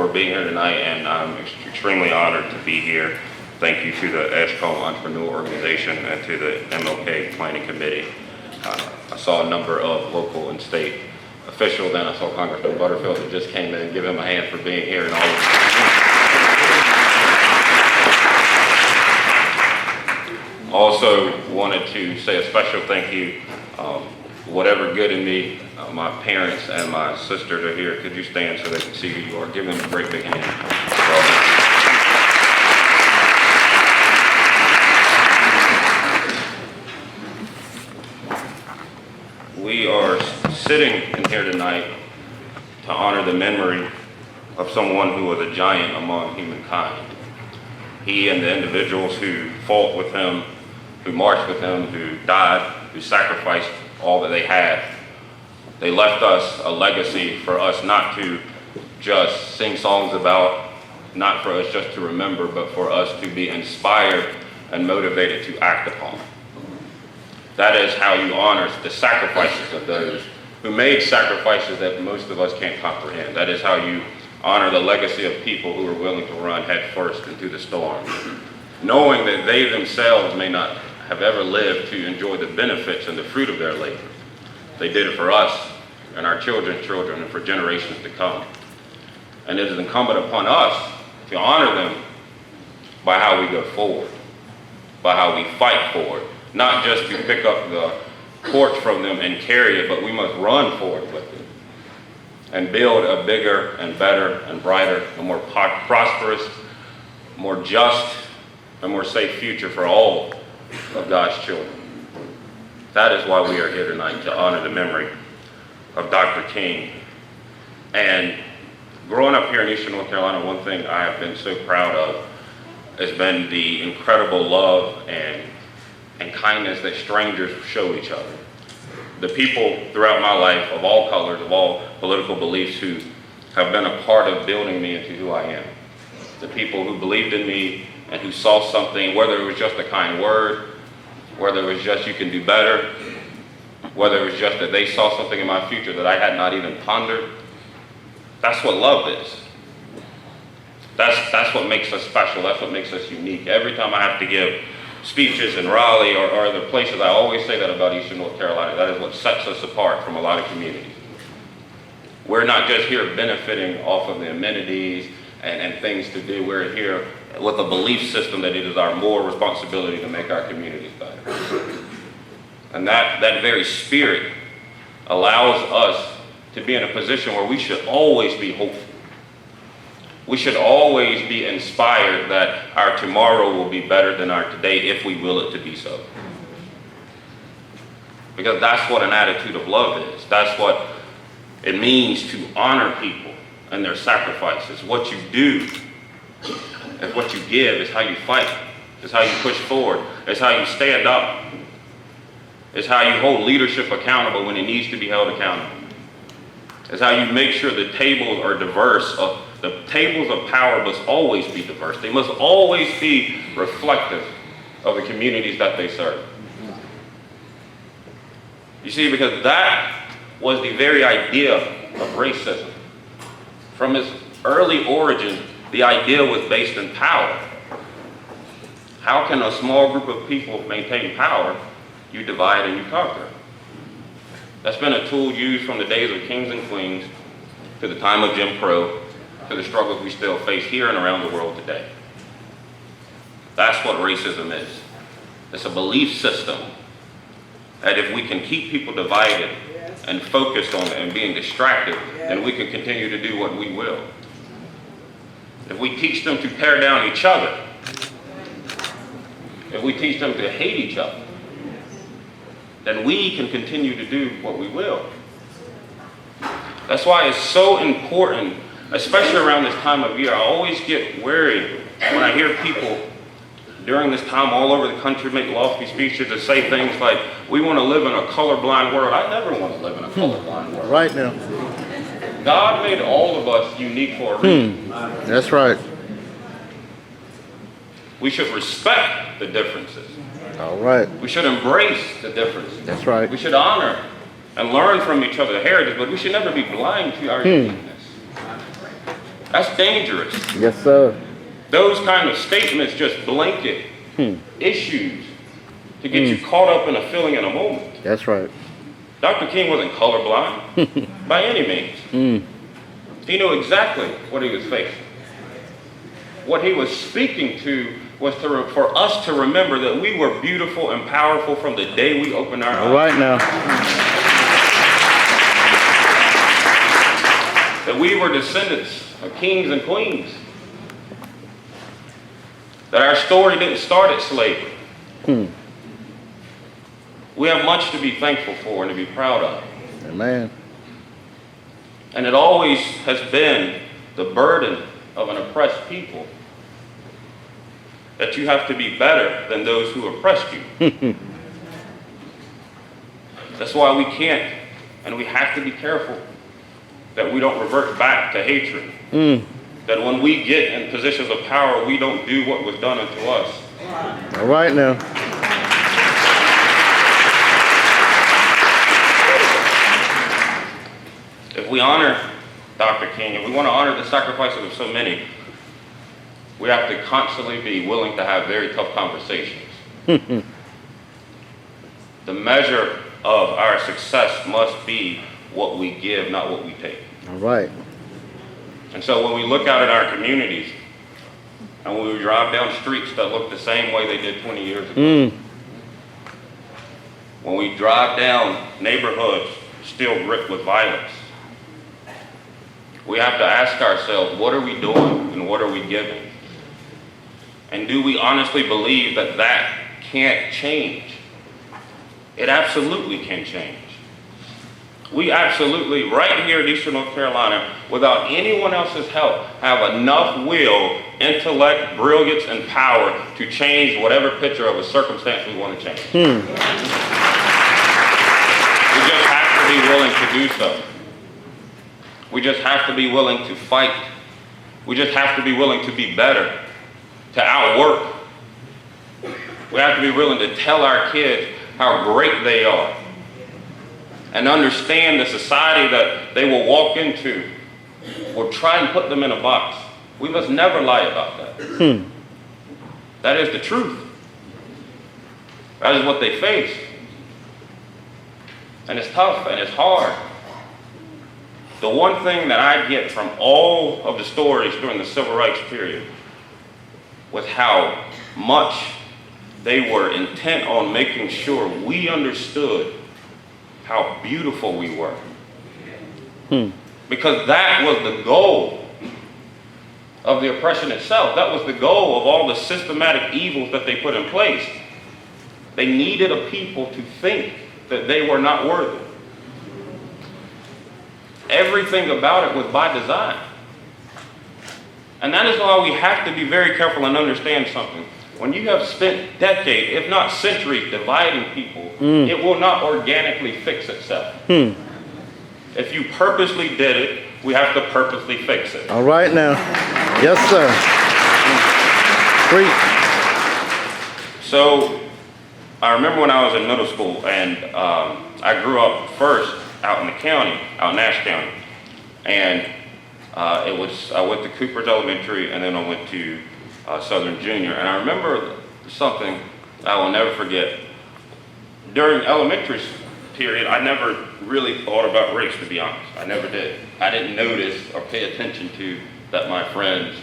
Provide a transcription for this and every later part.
for being here tonight, and I'm extremely honored to be here. Thank you to the Edgecombe Entrepreneur Organization and to the MLK Planning Committee. I saw a number of local and state officials, and I saw Congressman Butterfield that just came in. Give him a hand for being here and all of Also wanted to say a special thank you. Whatever good in me, my parents and my sisters are here. Could you stand so they can see who you are? Give them a great big hand. We are sitting in here tonight to honor the memory of someone who was a giant among humankind. He and the individuals who fought with him, who marched with him, who died, who sacrificed all that they had. They left us a legacy for us not to just sing songs about, not for us just to remember, but for us to be inspired and motivated to act upon. That is how you honor the sacrifices of those who made sacrifices that most of us can't comprehend. That is how you honor the legacy of people who were willing to run headfirst into the storm, knowing that they themselves may not have ever lived to enjoy the benefits and the fruit of their labor. They did it for us and our children's children and for generations to come. And it is incumbent upon us to honor them by how we go forward, by how we fight forward, not just to pick up the torch from them and carry it, but we must run forward with it and build a bigger and better and brighter and more prosperous, more just, and more safe future for all of God's children. That is why we are here tonight, to honor the memory of Dr. King. And growing up here in Eastern North Carolina, one thing I have been so proud of has been the incredible love and kindness that strangers show each other. The people throughout my life, of all colors, of all political beliefs, who have been a part of building me into who I am. The people who believed in me and who saw something, whether it was just a kind word, whether it was just you can do better, whether it was just that they saw something in my future that I had not even pondered. That's what love is. That's what makes us special. That's what makes us unique. Every time I have to give speeches in Raleigh or other places, I always say that about Eastern North Carolina. That is what sets us apart from a lot of communities. We're not just here benefiting off of the amenities and things to do. We're here with a belief system that it is our moral responsibility to make our communities better. And that very spirit allows us to be in a position where we should always be hopeful. We should always be inspired that our tomorrow will be better than our today if we will it to be so. Because that's what an attitude of love is. That's what it means to honor people and their sacrifices. What you do and what you give is how you fight. It's how you push forward. It's how you stand up. It's how you hold leadership accountable when it needs to be held accountable. It's how you make sure the tables are diverse. The tables of power must always be diverse. They must always be reflective of the communities that they serve. You see, because that was the very idea of racism. From its early origin, the idea was based in power. How can a small group of people maintain power? You divide and you conquer. That's been a tool used from the days of kings and queens to the time of Jim Crow, to the struggles we still face here and around the world today. That's what racism is. It's a belief system that if we can keep people divided and focused on and being distracted, then we can continue to do what we will. If we teach them to tear down each other, if we teach them to hate each other, then we can continue to do what we will. That's why it's so important, especially around this time of year. I always get worried when I hear people during this time all over the country make lofty speeches and say things like, we want to live in a colorblind world. I never want to live in a colorblind world. Right now. God made all of us unique for a reason. That's right. We should respect the differences. All right. We should embrace the differences. That's right. We should honor and learn from each other's heritage, but we should never be blind to our uniqueness. That's dangerous. Yes, sir. Those kind of statements just blanket issues to get you caught up in a feeling in a moment. That's right. Dr. King wasn't colorblind by any means. He knew exactly what he was facing. What he was speaking to was for us to remember that we were beautiful and powerful from the day we opened our eyes. All right now. That we were descendants of kings and queens. That our story didn't start at slavery. We have much to be thankful for and to be proud of. Amen. And it always has been the burden of an oppressed people that you have to be better than those who oppressed you. That's why we can't, and we have to be careful that we don't revert back to hatred. That when we get in positions of power, we don't do what was done unto us. All right now. If we honor Dr. King, if we want to honor the sacrifices of so many, we have to constantly be willing to have very tough conversations. The measure of our success must be what we give, not what we take. All right. And so when we look out at our communities, and when we drive down streets that look the same way they did 20 years ago, when we drive down neighborhoods still gripped with violence, we have to ask ourselves, what are we doing and what are we giving? And do we honestly believe that that can't change? It absolutely can change. We absolutely, right here in Eastern North Carolina, without anyone else's help, have enough will, intellect, brilliance, and power to change whatever picture of a circumstance we want to change. We just have to be willing to do so. We just have to be willing to fight. We just have to be willing to be better, to outwork. We have to be willing to tell our kids how great they are and understand the society that they will walk into or try and put them in a box. We must never lie about that. That is the truth. That is what they face. And it's tough and it's hard. The one thing that I get from all of the stories during the civil rights period was how much they were intent on making sure we understood how beautiful we were. Because that was the goal of the oppression itself. That was the goal of all the systematic evils that they put in place. They needed a people to think that they were not worthy. Everything about it was by design. And that is why we have to be very careful and understand something. When you have spent decades, if not centuries, dividing people, it will not organically fix itself. If you purposely did it, we have to purposely fix it. All right now. Yes, sir. Preach. So I remember when I was in middle school, and I grew up first out in the county, out in Nash County. And I went to Cooper's Elementary, and then I went to Southern Junior. And I remember something I will never forget. During elementary period, I never really thought about race, to be honest. I never did. I didn't notice or pay attention to that my friends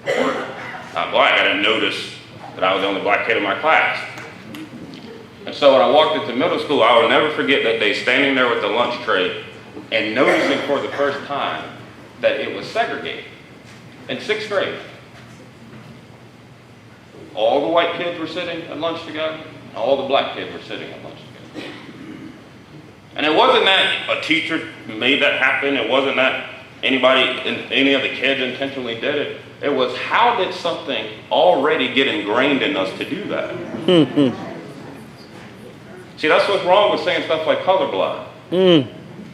were black. I didn't notice that I was the only black kid in my class. And so when I walked into middle school, I will never forget that day standing there with the lunch tray and noticing for the first time that it was segregated. In 6th grade, all the white kids were sitting at lunch together, and all the black kids were sitting at lunch together. And it wasn't that a teacher made that happen. It wasn't that any of the kids intentionally did it. It was, how did something already get ingrained in us to do that? See, that's what's wrong with saying stuff like colorblind.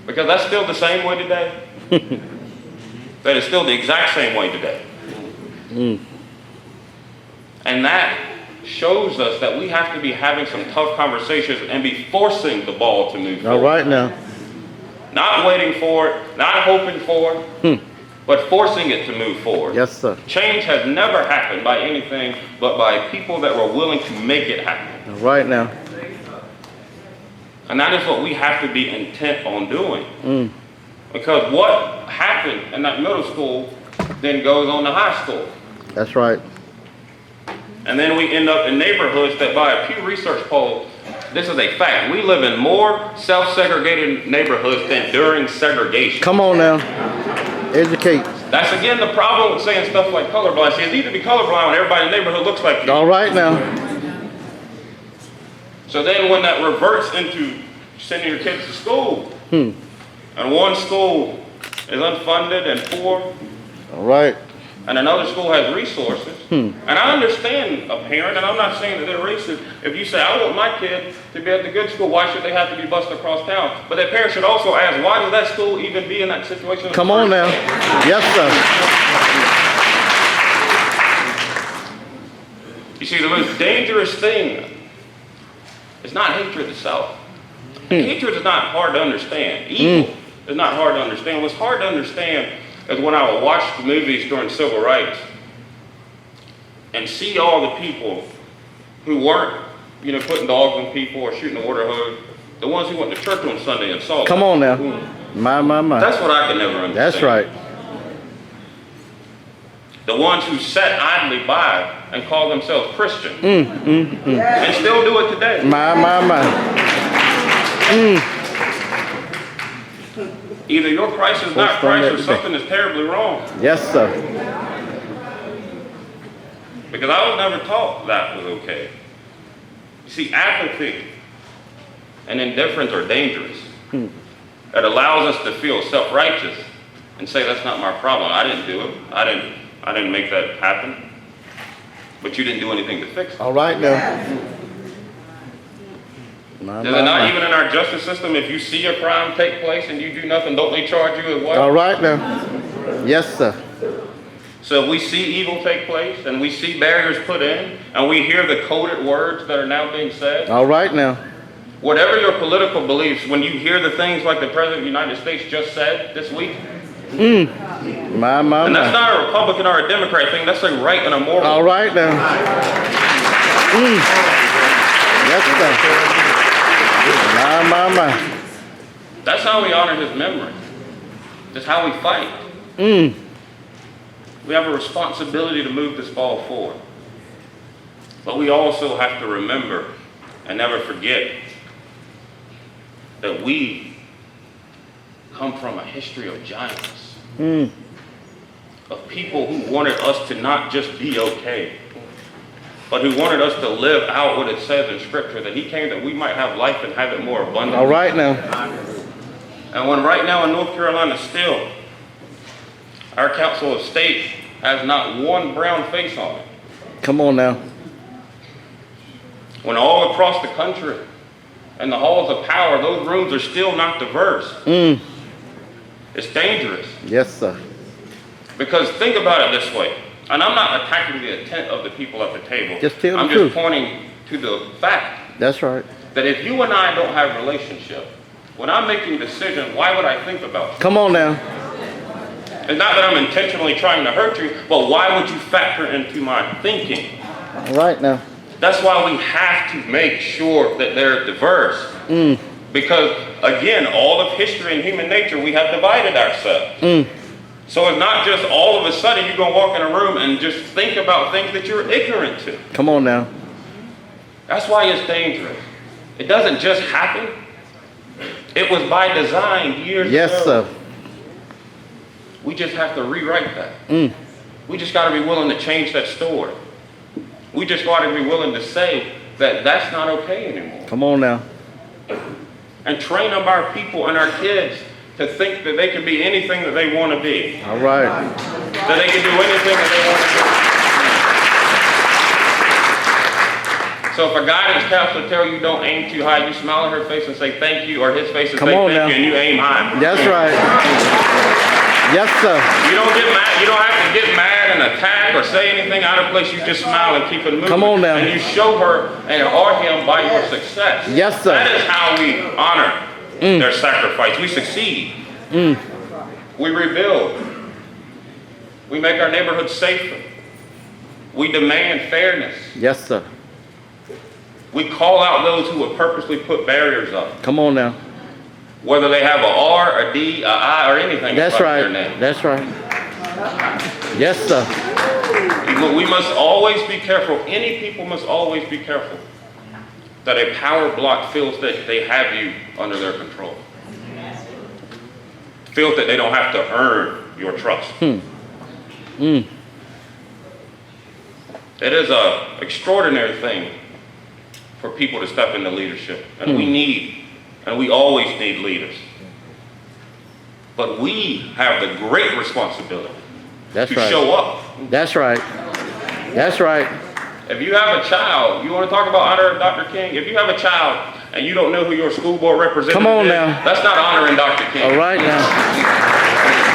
Because that's still the same way today. That is still the exact same way today. And that shows us that we have to be having some tough conversations and be forcing the ball to move forward. All right now. Not waiting for it, not hoping for it, but forcing it to move forward. Yes, sir. Change has never happened by anything but by people that were willing to make it happen. All right now. And that is what we have to be intent on doing. Because what happened in that middle school then goes on to high school. That's right. And then we end up in neighborhoods that by a Pew Research poll, this is a fact, we live in more self-segregated neighborhoods than during segregation. Come on now. Educate. That's again the problem with saying stuff like colorblind. See, it's easy to be colorblind when everybody in the neighborhood looks like you. All right now. So then when that reverts into sending your kids to school, and one school is unfunded and poor, All right. and another school has resources, and I understand a parent, and I'm not saying that they're racist, if you say, I want my kid to be at the good school, why should they have to be bused across town? But that parent should also ask, why does that school even be in that situation? Come on now. Yes, sir. You see, the most dangerous thing is not hatred itself. Hatred is not hard to understand. Evil is not hard to understand. What's hard to understand is when I would watch the movies during civil rights and see all the people who weren't, putting dogs on people or shooting a water hose, the ones who went to church on Sunday and saw Come on now. My. That's what I can never understand. That's right. The ones who sat idly by and call themselves Christian and still do it today. My. Either your price is not Christ or something is terribly wrong. Yes, sir. Because I was never taught that was okay. You see, apathy and indifference are dangerous. It allows us to feel self-righteous and say, that's not my problem. I didn't do it. I didn't make that happen. But you didn't do anything to fix it. All right now. Is it not even in our justice system, if you see a crime take place and you do nothing, don't they charge you with what? All right now. Yes, sir. So if we see evil take place and we see barriers put in and we hear the coded words that are now being said. All right now. Whatever your political beliefs, when you hear the things like the President of the United States just said this week. My. And that's not a Republican or a Democrat thing, that's a right and a moral. All right now. Yes, sir. My. That's how we honor his memory. That's how we fight. We have a responsibility to move this ball forward. But we also have to remember and never forget that we come from a history of giants. Of people who wanted us to not just be okay, but who wanted us to live out what it says in Scripture, that he came that we might have life and have it more abundantly. All right now. And when right now in North Carolina still, our Council of State has not one brown face on it. Come on now. When all across the country and the halls of power, those rooms are still not diverse. It's dangerous. Yes, sir. Because think about it this way, and I'm not attacking the intent of the people at the table. Just tell the I'm truth. just pointing to the fact That's right. that if you and I don't have a relationship, when I'm making a decision, why would I think about you? Come on now. It's not that I'm intentionally trying to hurt you, but why would you factor into my thinking? All right now. That's why we have to make sure that they're diverse. Because, again, all of history and human nature, we have divided ourselves. So it's not just all of a sudden you're going to walk in a room and just think about things that you're ignorant to. Come on now. That's why it's dangerous. It doesn't just happen. It was by design years ago. Yes, sir. We just have to rewrite that. We just got to be willing to change that story. We just got to be willing to say that that's not okay anymore. Come on now. And train up our people and our kids to think that they can be anything that they want to be. All right. That they can do anything that they want to do. So if a guidance counselor tells you don't aim too high, you smile in her face and say thank you, or his face and say thank you, and you aim high. That's right. Yes, sir. You don't get mad. You don't have to get mad and attack or say anything out of place. You just smile and keep it moving. Come on now. And you show her and or him by your success. Yes, sir. That is how we honor their sacrifice. We succeed. We rebuild. We make our neighborhoods safer. We demand fairness. Yes, sir. We call out those who would purposely put barriers up, Come on now. whether they have a R, a D, a I, or anything That's like their right. name. That's right. Yes, sir. We must always be careful. Any people must always be careful that a power block feels that they have you under their control. Feels that they don't have to earn your trust. It is an extraordinary thing for people to step into leadership. And we always need leaders. But we have the great responsibility That's to right. show up. That's right. That's right. If you have a child, you want to talk about honoring Dr. King? If you have a child and you don't know who your school board representative Come on is, now. that's not honoring Dr. King. All right now.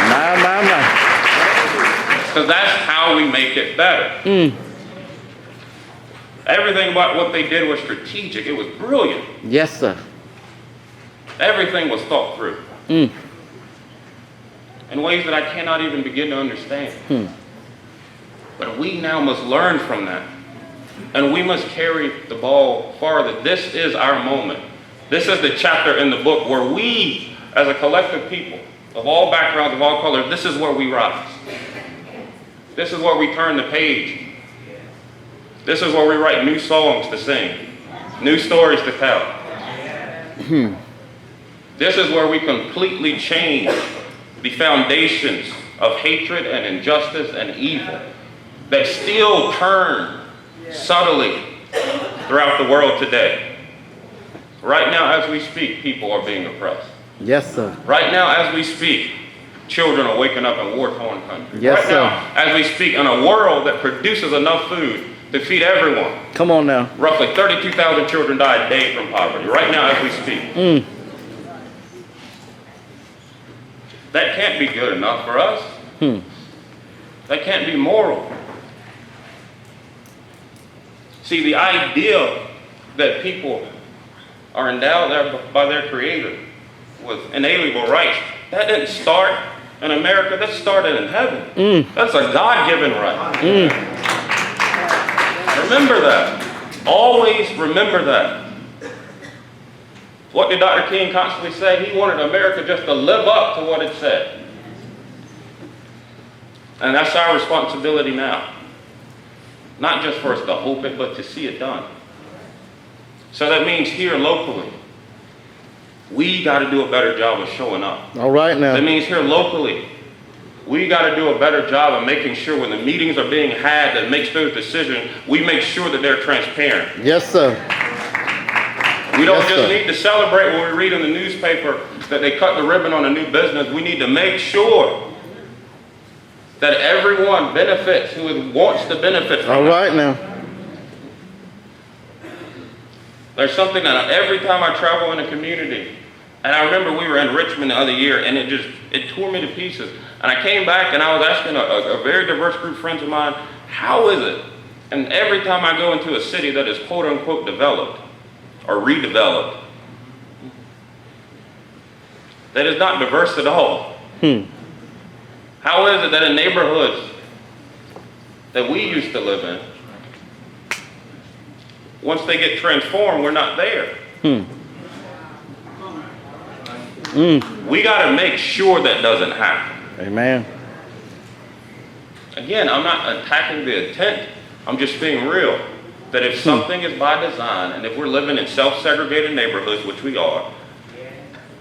My. Because that's how we make it better. Everything about what they did was strategic. It was brilliant. Yes, sir. Everything was thought through. In ways that I cannot even begin to understand. But we now must learn from that. And we must carry the ball farther. This is our moment. This is the chapter in the book where we, as a collective people, of all backgrounds, of all colors, this is where we rise. This is where we turn the page. This is where we write new songs to sing, new stories to tell. This is where we completely change the foundations of hatred and injustice and evil that still turn subtly throughout the world today. Right now, as we speak, people are being oppressed. Yes, sir. Right now, as we speak, children are waking up in war-torn countries. Yes, right sir. now, as we speak, in a world that produces enough food to feed everyone, Come on now. roughly 32,000 children die a day from poverty. Right now, as we speak. That can't be good enough for us. That can't be moral. See, the idea that people are endowed by their Creator with inalienable rights, that didn't start in America, that started in heaven. That's a God-given right. Remember that. Always remember that. What did Dr. King constantly say? He wanted America just to live up to what it said. And that's our responsibility now. Not just for us to hope it, but to see it done. So that means here locally, we got to do a better job of showing up. All right now. That means here locally, we got to do a better job of making sure when the meetings are being had that makes those decisions, we make sure that they're transparent. Yes, sir. We don't Yes, just sir. need to celebrate when we read in the newspaper that they cut the ribbon on a new business. We need to make sure that everyone benefits who wants to benefit from All it. right now. There's something that every time I travel in a community, and I remember we were in Richmond the other year, and it tore me to pieces. And I came back and I was asking a very diverse group of friends of mine, how is it? And every time I go into a city that is quote unquote developed or redeveloped, that is not diverse at all. How is it that in neighborhoods that we used to live in, once they get transformed, we're not there? We got to make sure that doesn't happen. Amen. Again, I'm not attacking the intent. I'm just being real. That if something is by design, and if we're living in self-segregated neighborhoods, which we are,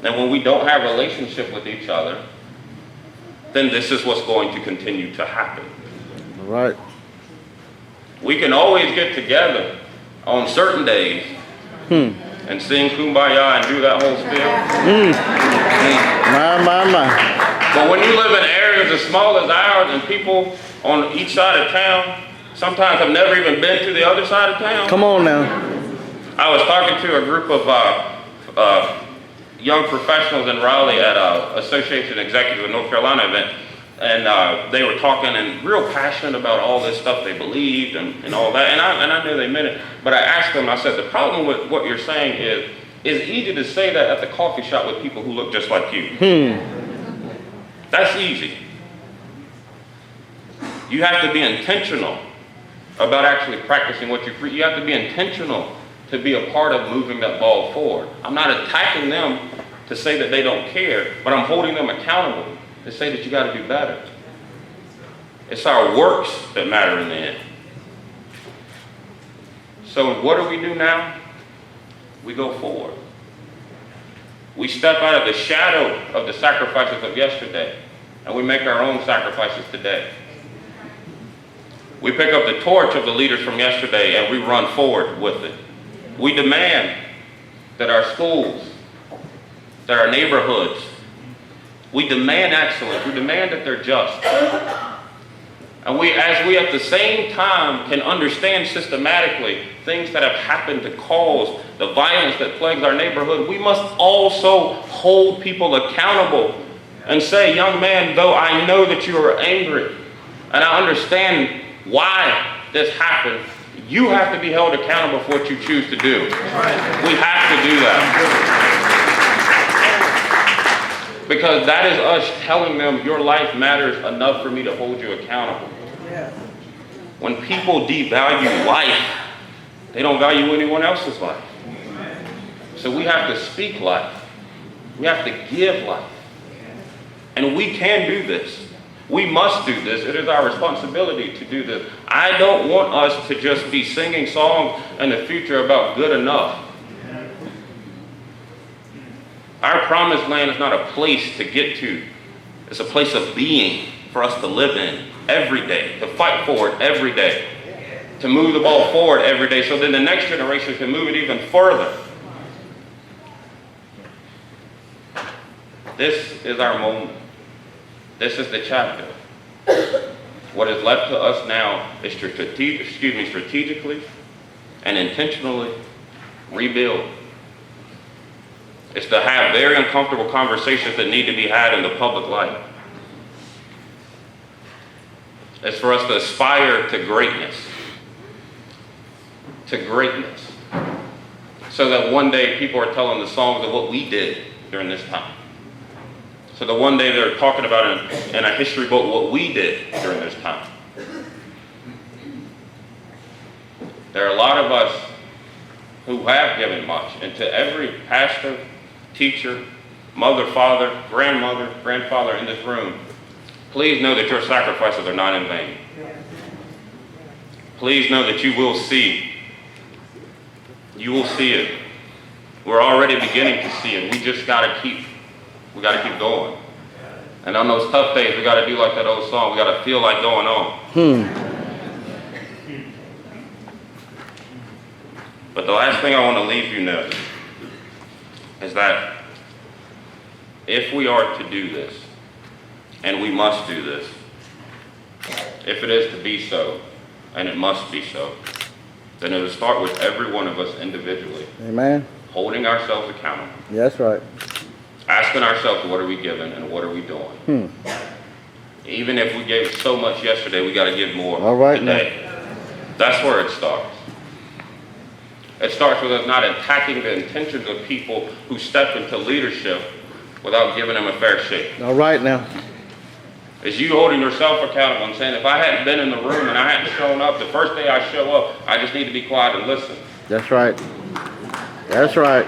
and when we don't have a relationship with each other, then this is what's going to continue to happen. All right. We can always get together on certain days and sing Kumbaya and do that whole spiel. My. But when you live in areas as small as ours and people on each side of town sometimes have never even been to the other side of town. Come on now. I was talking to a group of young professionals in Raleigh at Association Executive of North Carolina event, and they were talking and real passionate about all this stuff they believed and all that, and I knew they meant it, but I asked them, I said, the problem with what you're saying is it's easy to say that at the coffee shop with people who look just like you. That's easy. You have to be intentional about actually practicing what you preach. You have to be intentional to be a part of moving that ball forward. I'm not attacking them to say that they don't care, but I'm holding them accountable to say that you got to do better. It's our works that matter in the end. So what do we do now? We go forward. We step out of the shadow of the sacrifices of yesterday, and we make our own sacrifices today. We pick up the torch of the leaders from yesterday and we run forward with it. We demand that our schools, that our neighborhoods, we demand excellence. We demand that they're just. And as we at the same time can understand systematically things that have happened to cause the violence that plagues our neighborhood, we must also hold people accountable and say, young man, though I know that you are angry and I understand why this happened, you have to be held accountable for what you choose to do. We have to do that. Because that is us telling them your life matters enough for me to hold you accountable. When people devalue life, they don't value anyone else's life. So we have to speak life. We have to give life. And we can do this. We must do this. It is our responsibility to do this. I don't want us to just be singing songs in the future about good enough. Our promised land is not a place to get to. It's a place of being for us to live in every day, to fight for it every day, to move the ball forward every day so then the next generation can move it even further. This is our moment. This is the chapter. What is left to us now is to strategically and intentionally rebuild. It's to have very uncomfortable conversations that need to be had in the public light. It's for us to aspire to greatness. To greatness. So that one day people are telling the songs of what we did during this time. So that one day they're talking about in a history book what we did during this time. There are a lot of us who have given much, and to every pastor, teacher, mother, father, grandfather in this room, please know that your sacrifices are not in vain. Please know that you will see. You will see it. We're already beginning to see it. We just gotta keep going. And on those tough days, we gotta do like that old song. We gotta feel like going on. But the last thing I want to leave you know is that if we are to do this, and we must do this, if it is to be so, and it must be so, then it will start with every one of us individually. Amen. Holding ourselves accountable. Yeah, that's right. Asking ourselves, what are we giving and what are we doing? Even if we gave so much yesterday, we got to give more today. That's where it starts. It starts with us not attacking the intentions of people who step into leadership without giving them a fair shake. All right now. It's you holding yourself accountable and saying, if I hadn't been in the room and I hadn't shown up, the first day I show up, I just need to be quiet and listen. That's right. That's right.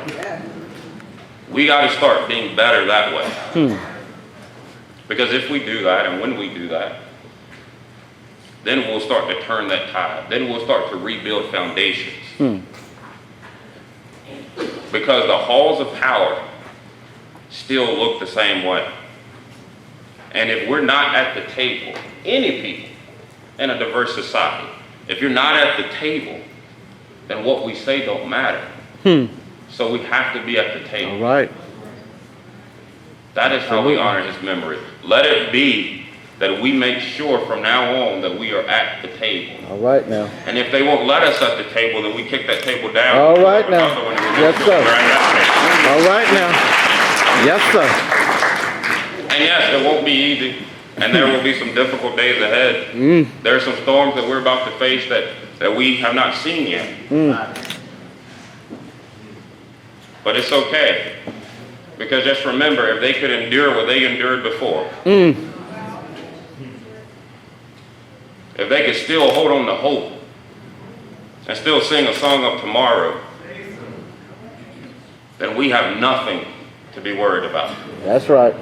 We got to start being better that way. Because if we do that, and when we do that, then we'll start to turn that tide. Then we'll start to rebuild foundations. Because the halls of power still look the same way. And if we're not at the table, any people in a diverse society, if you're not at the table, then what we say don't matter. So we have to be at the table. All right. That is how we honor his memory. Let it be that we make sure from now on that we are at the table. All right now. And if they won't let us at the table, then we kick that table down. All right now. Yes, sir. All right now. Yes, sir. And yes, it won't be easy. And there will be some difficult days ahead. There are some storms that we're about to face that we have not seen yet. But it's okay. Because just remember, if they could endure what they endured before, if they could still hold on to hope and still sing a song of tomorrow, then we have nothing to be worried about. That's right.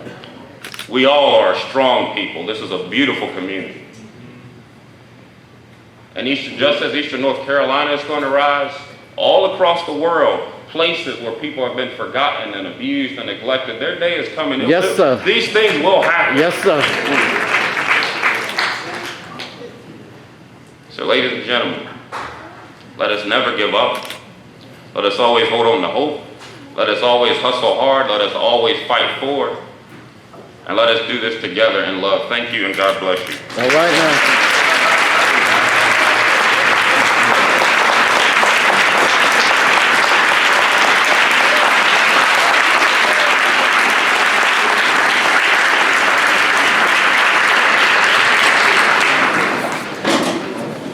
We all are strong people. This is a beautiful community. And just as Eastern North Carolina is going to rise, all across the world, places where people have been forgotten and abused and neglected, their day is coming. Yes, sir. These things will happen. Yes, sir. So, ladies and gentlemen, let us never give up. Let us always hold on to hope. Let us always hustle hard. Let us always fight forward. And let us do this together in love. Thank you, and God bless you. All right now.